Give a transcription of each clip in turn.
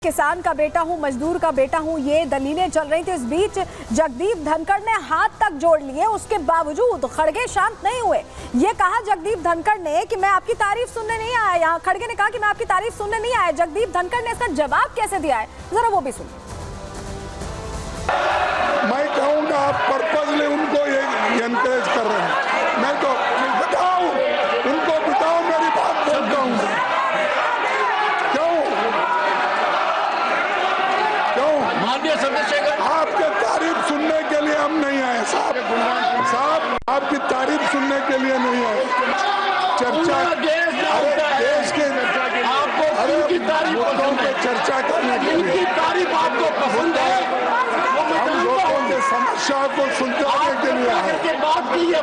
किसान का बेटा हूं, मजदूर का बेटा हूं, ये दलीलें चल रही थी। इस बीच जगदीप धनखड़ ने हाथ तक जोड़ लिए, उसके बावजूद खड़गे शांत नहीं हुए। ये कहा जगदीप धनखड़ ने कि मैं आपकी तारीफ सुनने नहीं आया। यहाँ खड़गे ने कहा कि मैं आपकी तारीफ सुनने नहीं आया। जगदीप धनखड़ ने इसका जवाब कैसे दिया है, जरा वो भी सुनिए। मैं कहूँगा आप पर्पजली उनको ये एनकरेज कर रहे हैं। मैं तो बताओ उनको, बताओ मेरी बात बोलता हूँ। माननीय सदस्य, आपके तारीफ सुनने के लिए हम नहीं आए साहब, आपकी तारीफ सुनने के लिए नहीं आए। चर्चा देश के आपको की तारीफ पे चर्चा करने के लिए तारीफ आपको पसंद है, हम लोगों के समस्या को सुलझाने के लिए आए। बात की है।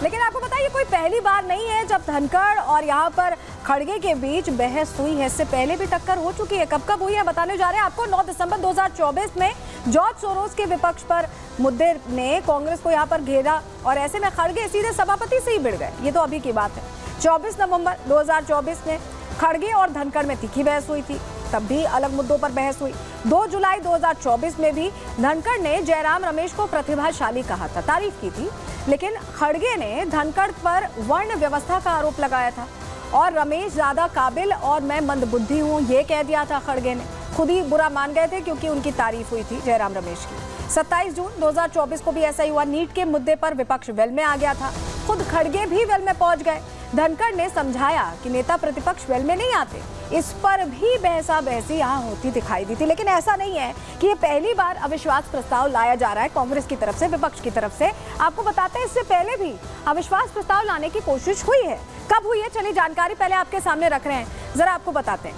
लेकिन आपको बताइए कोई पहली बार नहीं है जब धनखड़ और यहाँ पर खड़गे के बीच बहस हुई है। इससे पहले भी टक्कर हो चुकी है। कब कब हुई है बताने जा रहे हैं आपको। 9 दिसंबर 2024 में जॉर्ज सोरोस के विपक्ष पर मुद्दे ने कांग्रेस को यहाँ पर घेरा और ऐसे में खड़गे सीधे सभापति से ही भिड़ गए। ये तो अभी की बात है। 24 नवंबर 2024 में खड़गे और धनखड़ में तीखी बहस हुई थी, तब भी अलग मुद्दों पर बहस हुई। 2 जुलाई 2024 में भी धनखड़ ने जयराम रमेश को प्रतिभाशाली कहा था, तारीफ की थी, लेकिन खड़गे ने धनखड़ पर वर्ण व्यवस्था का आरोप लगाया था और रमेश ज्यादा काबिल और मैं मंदबुद्धि हूं, ये कह दिया था। खड़गे ने खुद ही बुरा मान गए थे क्योंकि उनकी तारीफ हुई थी जयराम रमेश की। 27 जून 2024 को भी ऐसा ही हुआ। नीट के मुद्दे पर विपक्ष वेल में आ गया था, खुद खड़गे भी वेल में पहुंच गए। धनखड़ ने समझाया कि नेता प्रतिपक्ष वेल में नहीं आते, इस पर भी बहसा बहसी यहाँ होती दिखाई दी थी। लेकिन ऐसा नहीं है कि ये पहली बार अविश्वास प्रस्ताव लाया जा रहा है कांग्रेस की तरफ से, विपक्ष की तरफ से। आपको बताते हैं इससे पहले भी अविश्वास प्रस्ताव लाने की कोशिश हुई है। कब हुई है, चलिए जानकारी पहले आपके सामने रख रहे हैं, जरा आपको बताते हैं।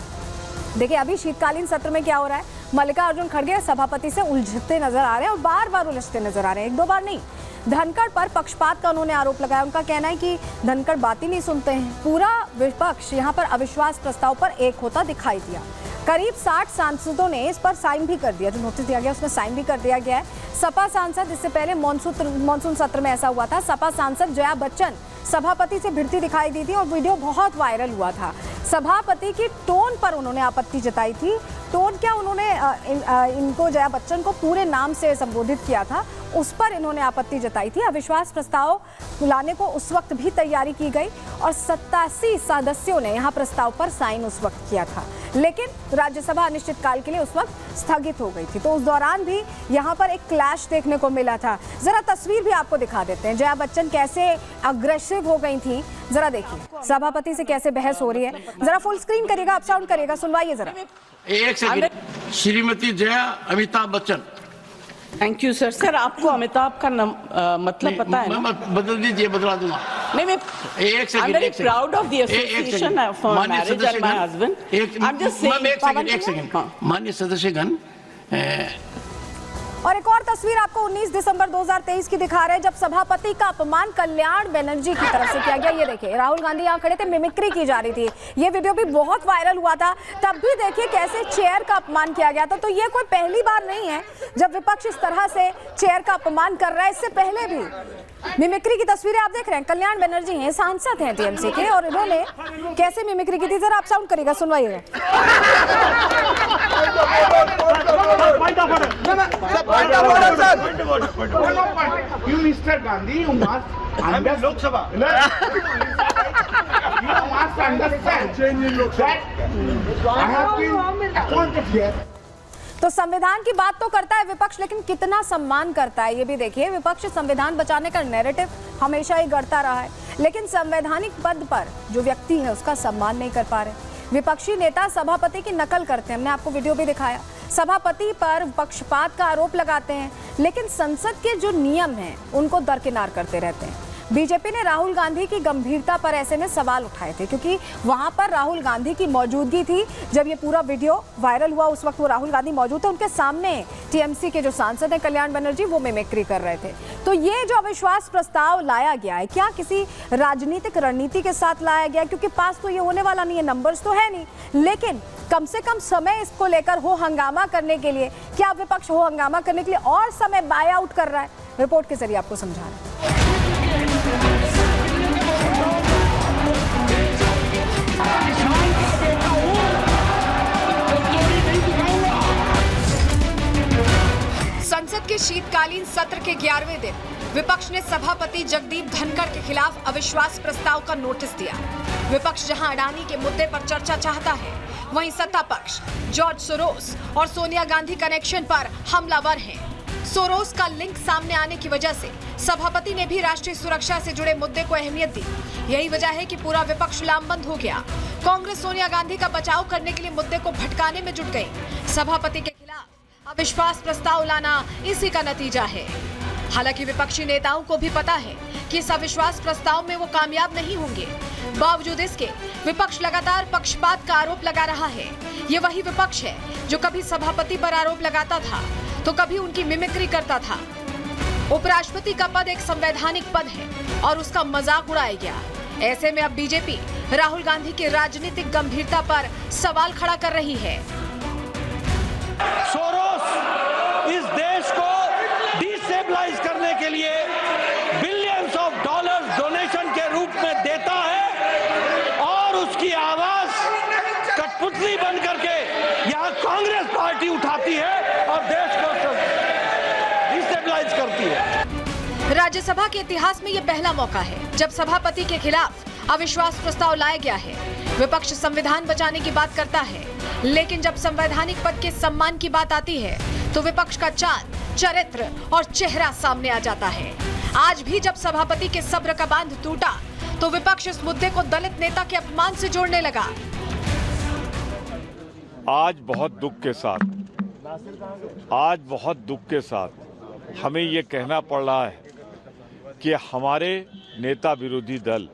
देखिए अभी शीतकालीन सत्र में क्या हो रहा है, मल्लिकार्जुन खड़गे सभापति से उलझते नजर आ रहे हैं और बार बार उलझते नजर आ रहे हैं, एक दो बार नहीं। धनखड़ पर पक्षपात का उन्होंने आरोप लगाया। उनका कहना है कि धनखड़ बात ही नहीं सुनते हैं। पूरा विपक्ष यहाँ पर अविश्वास प्रस्ताव पर एक होता दिखाई दिया। करीब 60 सांसदों ने इस पर साइन भी कर दिया, जो नोटिस दिया गया उसमें साइन भी कर दिया गया है। सपा सांसद, इससे पहले मॉनसून सत्र में ऐसा हुआ था, सपा सांसद जया बच्चन सभापति से भिड़ती दिखाई दी थी और वीडियो बहुत वायरल हुआ था। सभापति की टोन पर उन्होंने आपत्ति जताई थी। टोन क्या, उन्होंने इनको जया बच्चन को पूरे नाम से संबोधित किया था, उस पर इन्होंने आपत्ति जताई थी। अविश्वास प्रस्ताव लाने को उस वक्त भी तैयारी की गई और 87 सदस्यों ने यहाँ प्रस्ताव पर साइन उस वक्त किया था, लेकिन राज्यसभा अनिश्चितकाल के लिए उस वक्त स्थगित हो गई थी। तो उस दौरान भी यहाँ पर एक क्लैश देखने को मिला था। जरा तस्वीर भी आपको दिखा देते हैं, जया बच्चन कैसे अग्रेसिव हो गई थी, जरा देखिए सभापति से कैसे बहस हो रही है। जरा फुल स्क्रीन करिएगा, अप साउंड करिएगा, सुनवाइए जरा। एक second, Shrimati Jaya Amitabh Bachchan. Thank you sir. Sir आपको अमिताभ का मतलब पता है ना? बदल दीजिए, बदला दूंगा। नहीं, मैं एक second, I'm very proud of the association for marriage and my husband. I'm just saying. एक सेकंड, माननीय सदस्यगण। और एक और तस्वीर आपको 19 दिसंबर 2023 की दिखा रहे हैं, जब सभापति का अपमान कल्याण बनर्जी की तरफ से किया गया। ये देखिए राहुल गांधी यहाँ खड़े थे, मिमिक्री की जा रही थी, ये वीडियो भी बहुत वायरल हुआ था। तब भी देखिए कैसे चेयर का अपमान किया गया था। तो ये कोई पहली बार नहीं है जब विपक्ष इस तरह से चेयर का अपमान कर रहा है, इससे पहले भी मिमिक्री की तस्वीरें आप देख रहे हैं। कल्याण बनर्जी हैं, सांसद हैं टीएमसी के, और इन्होंने कैसे मिमिक्री की थी, जरा आप साउंड करिएगा, सुनवाइएगा। You, Mr. Gandhi, you must understand. Lok Sabha. You must understand that I have been appointed here. तो संविधान की बात तो करता है विपक्ष, लेकिन कितना सम्मान करता है ये भी देखिए। विपक्ष संविधान बचाने का नैरेटिव हमेशा ही गढ़ता रहा है, लेकिन संवैधानिक पद पर जो व्यक्ति है उसका सम्मान नहीं कर पा रहे। विपक्षी नेता सभापति की नकल करते हैं, हमने आपको वीडियो भी दिखाया। सभापति पर पक्षपात का आरोप लगाते हैं, लेकिन संसद के जो नियम हैं उनको दरकिनार करते रहते हैं। बीजेपी ने राहुल गांधी की गंभीरता पर ऐसे में सवाल उठाए थे, क्योंकि वहां पर राहुल गांधी की मौजूदगी थी। जब ये पूरा वीडियो वायरल हुआ उस वक्त वो राहुल गांधी मौजूद थे, उनके सामने टीएमसी के जो सांसद हैं कल्याण बनर्जी, वो मिमिक्री कर रहे थे। तो ये जो अविश्वास प्रस्ताव लाया गया है, क्या किसी राजनीतिक रणनीति के साथ लाया गया? क्योंकि पास तो ये होने वाला नहीं है, नंबर्स तो है नहीं, लेकिन कम से कम समय इसको लेकर हो हंगामा करने के लिए, क्या विपक्ष हो हंगामा करने के लिए और समय बाय आउट कर रहा है? रिपोर्ट के जरिए आपको समझा रहे हैं। सत्र के 11वें दिन विपक्ष ने सभापति जगदीप धनखड़ के खिलाफ अविश्वास प्रस्ताव का नोटिस दिया। विपक्ष जहां अडानी के मुद्दे पर चर्चा चाहता है, वहीं सत्ता पक्ष जॉर्ज सोरोस और सोनिया गांधी कनेक्शन पर हमलावर है। सोरोस का लिंक सामने आने की वजह से सभापति ने भी राष्ट्रीय सुरक्षा से जुड़े मुद्दे को अहमियत दी। यही वजह है कि पूरा विपक्ष लामबंद हो गया। कांग्रेस सोनिया गांधी का बचाव करने के लिए मुद्दे को भटकाने में जुट गई। सभापति के खिलाफ अविश्वास प्रस्ताव लाना इसी का नतीजा है। हालांकि विपक्षी नेताओं को भी पता है कि इस अविश्वास प्रस्ताव में वो कामयाब नहीं होंगे। बावजूद इसके विपक्ष लगातार पक्षपात का आरोप लगा रहा है। ये वही विपक्ष है जो कभी सभापति पर आरोप लगाता था तो कभी उनकी मिमिक्री करता था। उपराष्ट्रपति का पद एक संवैधानिक पद है और उसका मजाक उड़ाया गया। ऐसे में अब बीजेपी राहुल गांधी की राजनीतिक गंभीरता पर सवाल खड़ा कर रही है। सोरोस इस देश को डिस्टेबलाइज करने के लिए बिलियंस ऑफ डॉलर्स डोनेशन के रूप में देता है और उसकी आवाज कठपुतली बन करके यहाँ कांग्रेस पार्टी उठाती है और देश को डिस्टेबलाइज करती है। राज्यसभा के इतिहास में ये पहला मौका है जब सभापति के खिलाफ अविश्वास प्रस्ताव लाया गया है। विपक्ष संविधान बचाने की बात करता है, लेकिन जब संवैधानिक पद के सम्मान की बात आती है तो विपक्ष का चाल, चरित्र और चेहरा सामने आ जाता है। आज भी जब सभापति के सब्र का बांध टूटा तो विपक्ष इस मुद्दे को दलित नेता के अपमान से जोड़ने लगा। आज बहुत दुख के साथ हमें ये कहना पड़ रहा है कि हमारे नेता विरोधी दल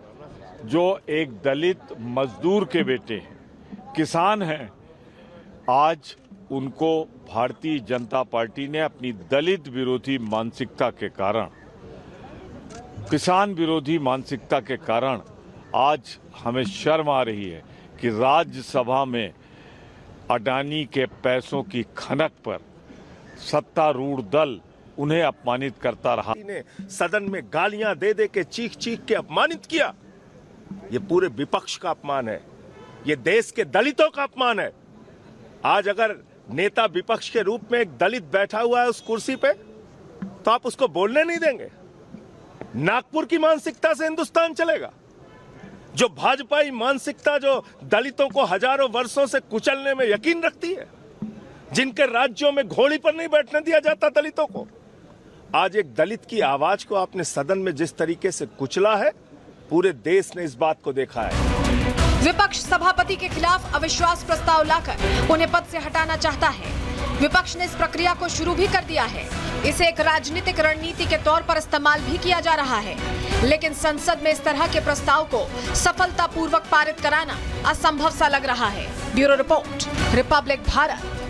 जो एक दलित मजदूर के बेटे हैं, किसान हैं, आज उनको भारतीय जनता पार्टी ने अपनी दलित विरोधी मानसिकता के कारण, किसान विरोधी मानसिकता के कारण आज हमें शर्म आ रही है कि राज्यसभा में अडानी के पैसों की खनक पर सत्तारूढ़ दल उन्हें अपमानित करता रहा। ने सदन में गालियां दे दे के चीख चीख के अपमानित किया। ये पूरे विपक्ष का अपमान है, ये देश के दलितों का अपमान है। आज अगर नेता विपक्ष के रूप में एक दलित बैठा हुआ है उस कुर्सी पे तो आप उसको बोलने नहीं देंगे। नागपुर की मानसिकता से हिंदुस्तान चलेगा। जो भाजपाई मानसिकता जो दलितों को हजारों वर्षों से कुचलने में यकीन रखती है, जिनके राज्यों में घोड़ी पर नहीं बैठने दिया जाता दलितों को, आज एक दलित की आवाज को आपने सदन में जिस तरीके से कुचला है, पूरे देश ने इस बात को देखा है। विपक्ष सभापति के खिलाफ अविश्वास प्रस्ताव लाकर उन्हें पद से हटाना चाहता है। विपक्ष ने इस प्रक्रिया को शुरू भी कर दिया है। इसे एक राजनीतिक रणनीति के तौर पर इस्तेमाल भी किया जा रहा है, लेकिन संसद में इस तरह के प्रस्ताव को सफलतापूर्वक पारित कराना असंभव सा लग रहा है। Bureau report, Republic Bharat.